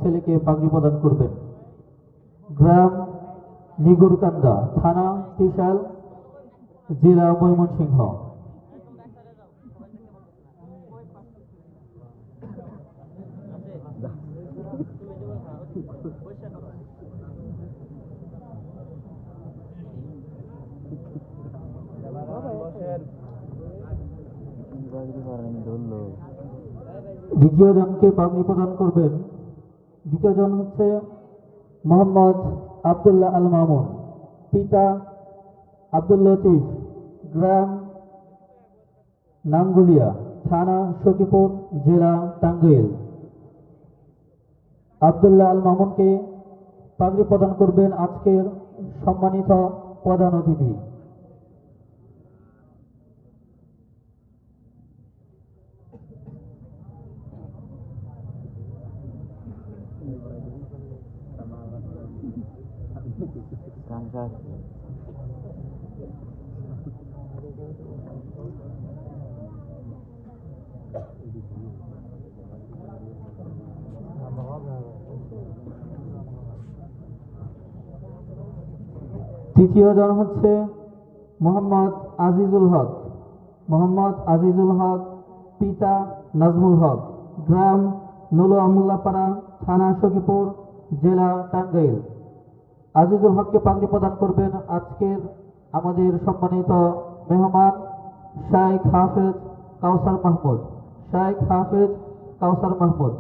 ছেলেকে পাগড়ি প্রদান করবেন। গ্রাম নিগুরকান্দা, থানা ত্রিশাল, জেলা ময়মনসিংহ। দ্বিতীয় জনকে পাগড়ি প্রদান করবেন। দ্বিতীয় জন হচ্ছে মোহাম্মদ আব্দুল্লাহ আল মামুন, পিতা আব্দুল লতিফ, গ্রাম নাঙ্গুলিয়া, থানা সখীপুর, জেলা টাঙ্গাইল। আব্দুল্লাহ আল মামুনকে পাগড়ি প্রদান করবেন আজকের সম্মানিত প্রধান অতিথি। তৃতীয় জন হচ্ছে মোহাম্মদ আজিজুল হক। মোহাম্মদ আজিজুল হক, পিতা নাজমুল হক, গ্রাম নলুয়ামুল্লাপাড়া, থানা সখীপুর, জেলা টাঙ্গাইল। আজিজুল হককে পাগড়ি প্রদান করবেন আজকের আমাদের সম্মানিত মেহমান শাইখ হাফেজ কাউসার মাহমুদ। শাইখ হাফেজ কাউসার মাহমুদ।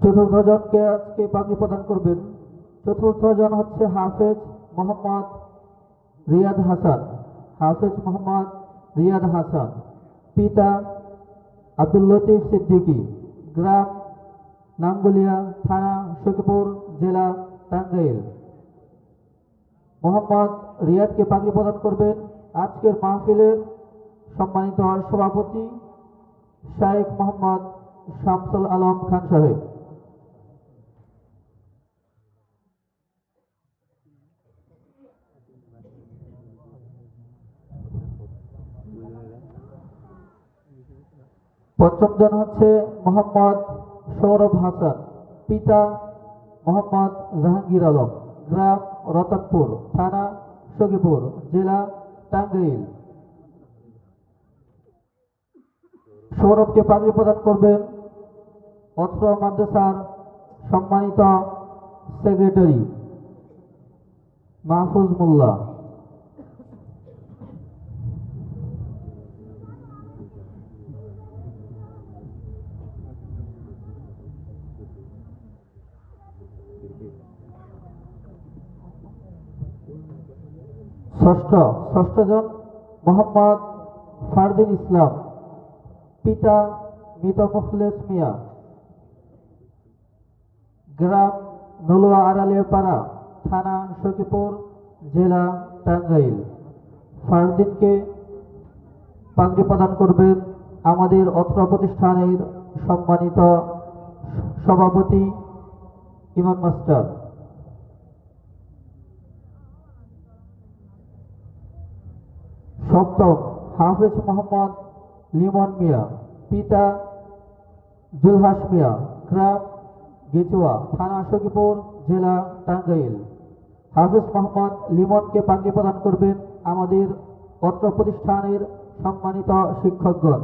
চতুর্থ জনকে আজকে পাগড়ি প্রদান করবেন। চতুর্থ জন হচ্ছে হাফেজ মোহাম্মদ রিয়াদ হাসান। হাফেজ মোহাম্মদ রিয়াদ হাসান, পিতা আব্দুল লতিফ সিদ্দিকী, গ্রাম নাঙ্গুলিয়া, থানা সখীপুর, জেলা টাঙ্গাইল। মোহাম্মদ রিয়াদকে পাগড়ি প্রদান করবেন আজকের মাহফিলের সম্মানিত সভাপতি শাইখ মোহাম্মদ শামসুল আলম খান সাহেব। পঞ্চম জন হচ্ছে মোহাম্মদ সৌরভ হাসান, পিতা মোহাম্মদ জাহাঙ্গীর আলম, গ্রাম রতনপুর, থানা সখীপুর, জেলা টাঙ্গাইল। সৌরভকে পাগড়ি প্রদান করবেন অত্র মাদ্রাসার সম্মানিত সেক্রেটারি মাহফুজ মোল্লা। ষষ্ঠ জন মোহাম্মদ ফারদিন ইসলাম, পিতা মৃত মুখলেস মিয়া, গ্রাম নলুয়া আড়ালিয়াপাড়া, থানা সখীপুর, জেলা টাঙ্গাইল। ফারদিনকে পাগড়ি প্রদান করবেন আমাদের অত্র প্রতিষ্ঠানের সম্মানিত সভাপতি ইমান মাস্টার। সপ্তম হাফেজ মোহাম্মদ লিমন মিয়া, পিতা জুলহাস মিয়া, গ্রাম গেচুয়া, থানা সখীপুর, জেলা টাঙ্গাইল। হাফেজ মোহাম্মদ লিমনকে পাগড়ি প্রদান করবেন আমাদের অত্র প্রতিষ্ঠানের সম্মানিত শিক্ষকগণ।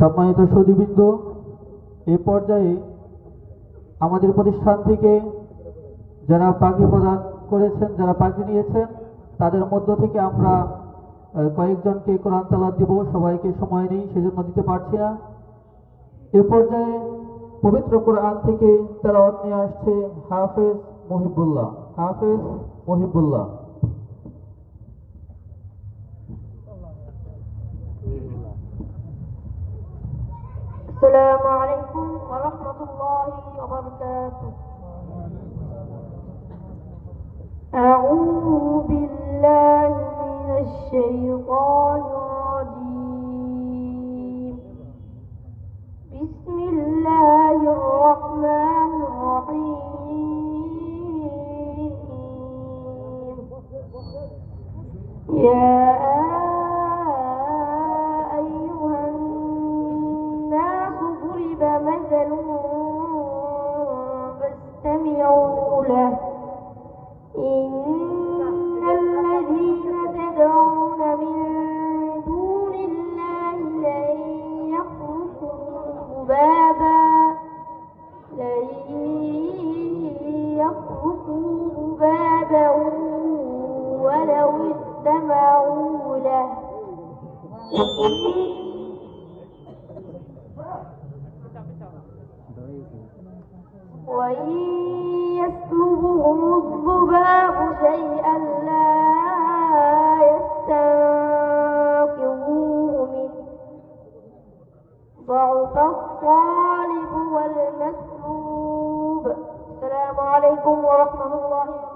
সম্মানিত সুধীবৃন্দ, এ পর্যায়ে আমাদের প্রতিষ্ঠান থেকে যারা পাগড়ি প্রদান করেছেন, যারা পাগড়ি নিয়েছেন, তাদের মধ্য থেকে আমরা কয়েকজনকে কোরআন তেলাওয়াত দেব। সবাইকে সময় নেই, সেজন্য দিতে পারছি না। এ পর্যায়ে পবিত্র কোরআন থেকে তেলাওয়াত নিয়ে আসছে হাফেজ মহিবুল্লাহ। হাফেজ মহিবুল্লাহ। السلام عليكم ورحمة الله وبركاته. أعوذ بالله من الشيطان الرجيم. بسم الله الرحمن الرحيم. يا أيها الناس ضرب مثل فاستمعوا له. إن الذين تدعون من دون الله لن يخلقوا ذبابا ولو اجتمعوا له. وإن يسلبهم الذباب شيئا لا يستنقذوه منه. ضعف الطالب والمطلوب. السلام عليكم ورحمة الله وبركاته.